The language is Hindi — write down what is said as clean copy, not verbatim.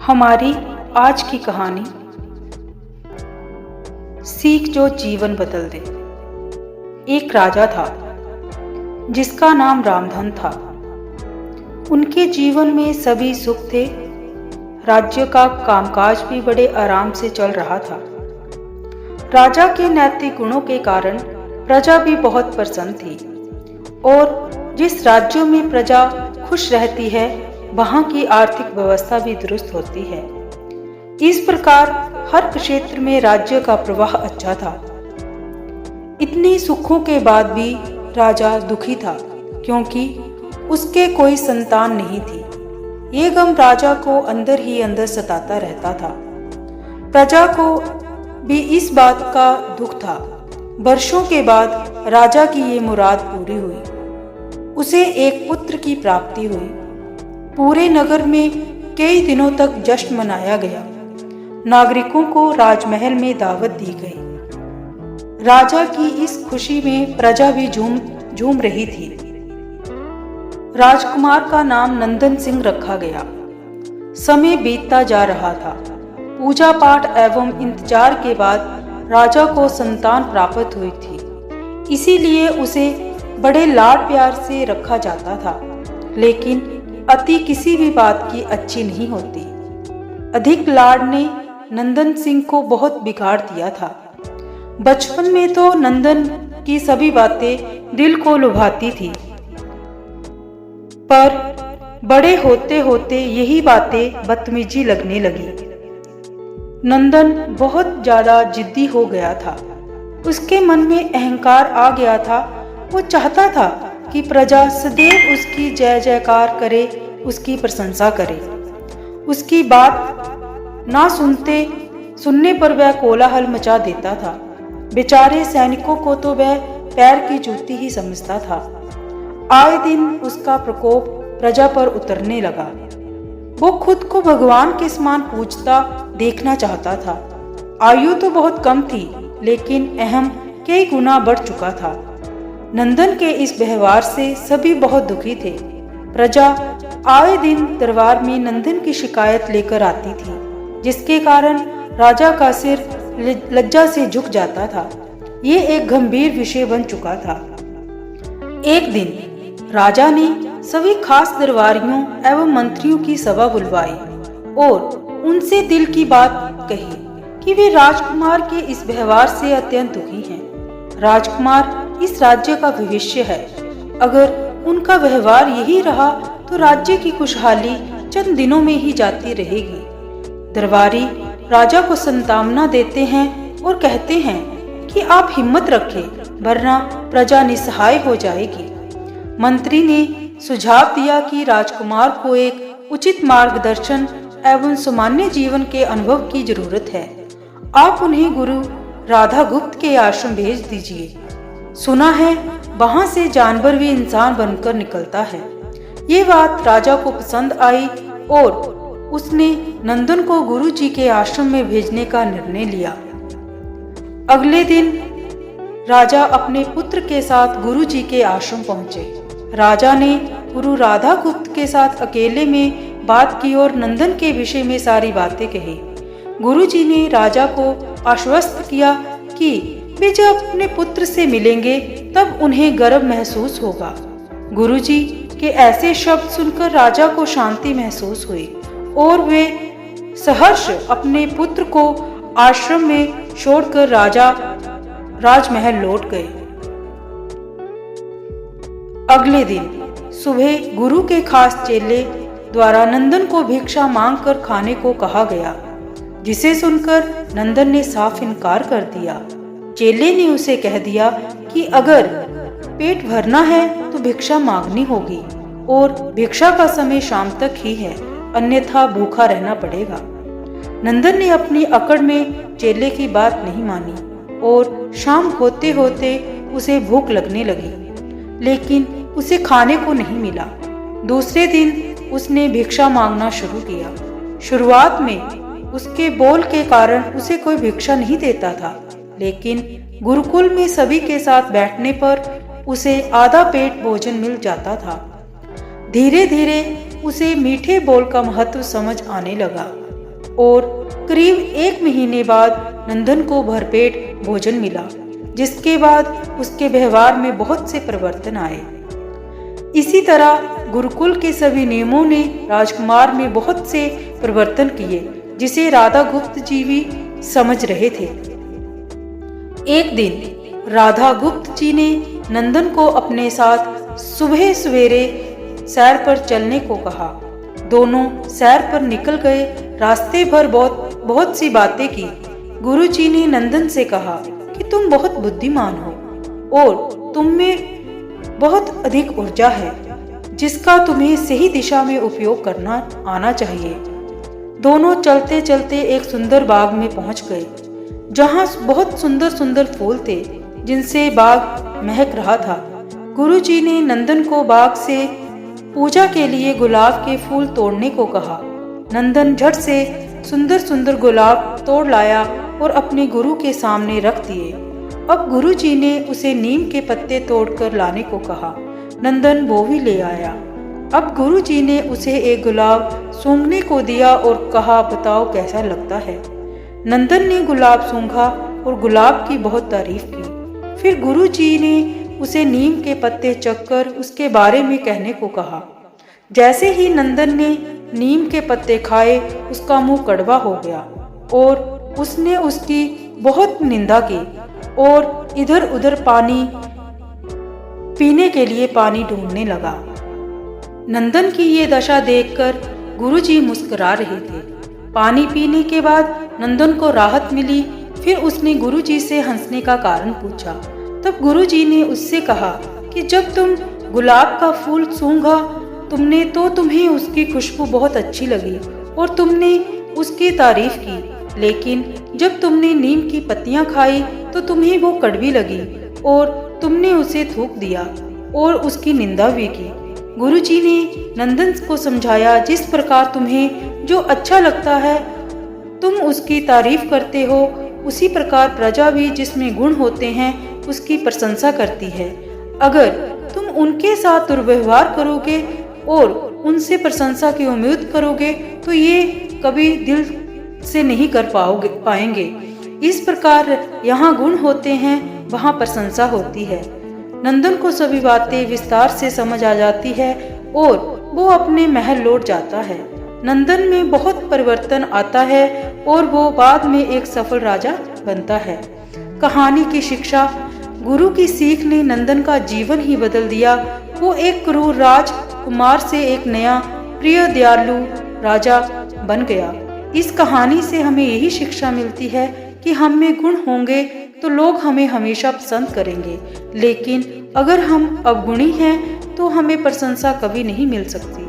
हमारी आज की कहानी सीख जो जीवन बदल दे। एक राजा था जिसका नाम रामधन था। उनके जीवन में सभी सुख थे। राज्य का कामकाज भी बड़े आराम से चल रहा था। राजा के नैतिक गुणों के कारण प्रजा भी बहुत प्रसन्न थी और जिस राज्यों में प्रजा खुश रहती है वहां की आर्थिक व्यवस्था भी दुरुस्त होती है। इस प्रकार हर क्षेत्र में राज्य का प्रवाह अच्छा था। इतने सुखों के बाद भी राजा दुखी था क्योंकि उसके कोई संतान नहीं थी। ये गम राजा को अंदर ही अंदर सताता रहता था। प्रजा को भी इस बात का दुख था। वर्षों के बाद राजा की ये मुराद पूरी हुई। उसे एक पुत्र की प्राप्ति हुई। पूरे नगर में कई दिनों तक जश्न मनाया गया। नागरिकों को राजमहल में दावत दी गई। राजा की इस खुशी में प्रजा भी झूम रही थी। राजकुमार का नाम नंदन सिंह रखा गया। समय बीतता जा रहा था। पूजा पाठ एवं इंतजार के बाद राजा को संतान प्राप्त हुई थी, इसीलिए उसे बड़े लाड प्यार से रखा जाता था। लेकिन अति किसी भी बात की अच्छी नहीं होती। अधिक लाड ने नंदन सिंह को बहुत बिगाड़ दिया था। बचपन में तो नंदन की सभी बातें दिल को लुभाती थी, पर बड़े होते होते यही बातें बदतमीजी लगने लगी। नंदन बहुत ज्यादा जिद्दी हो गया था। उसके मन में अहंकार आ गया था। वो चाहता था कि प्रजा सदैव उसकी जय जयकार करे, उसकी प्रशंसा करे। उसकी बात ना सुनने पर वह कोलाहल मचा देता था। बेचारे सैनिकों को तो वह पैर की जूती ही समझता था। आए दिन उसका प्रकोप प्रजा पर उतरने लगा। वो खुद को भगवान के समान पूजता देखना चाहता था। आयु तो बहुत कम थी, लेकिन अहम कई गुना बढ़ चुका था। नंदन के इस व्यवहार से सभी बहुत दुखी थे। प्रजा आए दिन दरबार में नंदन की शिकायत लेकर आती थी, जिसके कारण राजा का सिर लज्जा से झुक जाता था। ये एक गंभीर विषय बन चुका था। एक दिन राजा ने सभी खास दरबारियों एवं मंत्रियों की सभा बुलवाई और उनसे दिल की बात कही कि वे राजकुमार के इस व्यवहार से अत्यंत दुखी हैं। राजकुमार इस राज्य का भविष्य है। अगर उनका व्यवहार यही रहा तो राज्य की खुशहाली चंद दिनों में ही जाती रहेगी। दरबारी राजा को सांत्वना देते हैं और कहते हैं कि आप हिम्मत रखें, वरना प्रजा निसहाय हो जाएगी। मंत्री ने सुझाव दिया कि राजकुमार को एक उचित मार्गदर्शन एवं सामान्य जीवन के अनुभव की जरूरत है। आप उन्हें गुरु राधा गुप्त के आश्रम भेज दीजिए। सुना है वहां से जानवर भी इंसान बनकर निकलता है। ये बात राजा को पसंद आई और उसने नंदन को गुरु जी के आश्रम में भेजने का निर्णय लिया। अगले दिन राजा अपने पुत्र के साथ गुरु जी के आश्रम पहुंचे। राजा ने गुरु राधा गुप्त के साथ अकेले में बात की और नंदन के विषय में सारी बातें कही। गुरु जी ने राजा को आश्वस्त किया कि वे जब अपने पुत्र से मिलेंगे तब उन्हें गर्व महसूस होगा। गुरु जी के ऐसे शब्द सुनकर राजा को शांति महसूस हुई और वे सहर्ष अपने पुत्र को आश्रम में छोड़कर राजमहल लौट गए। अगले दिन सुबह गुरु के खास चेले द्वारा नंदन को भिक्षा मांगकर खाने को कहा गया, जिसे सुनकर नंदन ने साफ इनकार कर दिया। चेले ने उसे कह दिया कि अगर पेट भरना है तो भिक्षा मांगनी होगी और भिक्षा का समय शाम तक ही है, अन्यथा भूखा रहना पड़ेगा। नंदन ने अपनी अकड़ में चेले की बात नहीं मानी और शाम होते होते उसे भूख लगने लगी, लेकिन उसे खाने को नहीं मिला। दूसरे दिन उसने भिक्षा मांगना शुरू किया। शुरुआत में उसके बोल के कारण उसे कोई भिक्षा नहीं देता था, लेकिन गुरुकुल में सभी के साथ बैठने पर उसे आधा पेट भोजन मिल जाता था। धीरे धीरे उसे मीठे बोल का महत्व समझ आने लगा। और करीब 1 महीने बाद नंदन को भरपेट भोजन मिला, जिसके बाद उसके व्यवहार में बहुत से परिवर्तन आए। इसी तरह गुरुकुल के सभी नियमों ने राजकुमार में बहुत से परिवर्तन किए, जिसे राधा गुप्त जी भी समझ रहे थे। एक दिन राधा गुप्त जी ने नंदन को अपने साथ सुबह सवेरे सैर पर चलने को कहा। दोनों सैर पर निकल गए। रास्ते भर बहुत सी बातें की। गुरुजी ने नंदन से कहा कि तुम बहुत बुद्धिमान हो और तुम में बहुत अधिक ऊर्जा है, जिसका तुम्हें सही दिशा में उपयोग करना आना चाहिए। दोनों चलते चलते एक सुंदर बाग में पहुंच गए, जहां बहुत सुंदर सुंदर फूल थे, जिनसे बाग महक रहा था। गुरुजी ने नंदन को बाग से पूजा के लिए गुलाब के फूल तोड़ने को कहा। नंदन झट से सुंदर सुंदर गुलाब तोड़ लाया और अपने गुरु के सामने रख दिए। अब गुरुजी ने उसे नीम के पत्ते तोड़कर लाने को कहा। नंदन वो भी ले आया। अब गुरुजी ने उसे एक गुलाब सूंघने को दिया और कहा, बताओ कैसा लगता है। नंदन ने गुलाब सूंघा और गुलाब की बहुत तारीफ की। फिर गुरुजी ने उसे नीम के पत्ते चखकर उसके बारे में कहने को कहा। जैसे ही नंदन ने नीम के पत्ते खाए, उसका मुंह कड़वा हो गया और उसने उसकी बहुत निंदा की और इधर उधर पानी पीने के लिए पानी ढूंढने लगा। नंदन की ये दशा देखकर गुरुजी मुस्कुरा रहे थे। पानी पीने के बाद नंदन को राहत मिली। फिर उसने गुरुजी से हंसने का कारण पूछा। तब गुरुजी ने उससे कहा कि जब तुम गुलाब का फूल सूंघा तुमने तो तुम्हें उसकी खुशबू बहुत अच्छी लगी और तुमने उसकी तारीफ की, लेकिन जब तुमने नीम की पत्तियां खाई तो तुम्हें वो कड़वी लगी और तुमने उसे थूक दिया और उसकी निंदा भी की। गुरुजी ने नंदन को समझाया, जिस प्रकार तुम्हें जो अच्छा लगता है तुम उसकी तारीफ करते हो, उसी प्रकार प्रजा भी जिसमें गुण होते हैं उसकी प्रशंसा करती है। अगर तुम उनके साथ दुर्व्यवहार करोगे और उनसे प्रशंसा की उम्मीद करोगे तो ये कभी दिल से नहीं कर पाएंगे। इस प्रकार यहाँ गुण होते हैं, वहाँ प्रशंसा होती है। नंदन को सभी बातें विस्तार से समझ आ जाती है और वो अपने महल लौट जाता है। नंदन में बहुत परिवर्तन आता है और वो बाद में एक सफल राजा बनता है। कहानी की शिक्षा, गुरु की सीख ने नंदन का जीवन ही बदल दिया। वो एक क्रूर राजकुमार से एक नया प्रिय दयालु राजा बन गया। इस कहानी से हमें यही शिक्षा मिलती है कि हम में गुण होंगे तो लोग हमें हमेशा पसंद करेंगे, लेकिन अगर हम अवगुणी हैं तो हमें प्रशंसा कभी नहीं मिल सकती।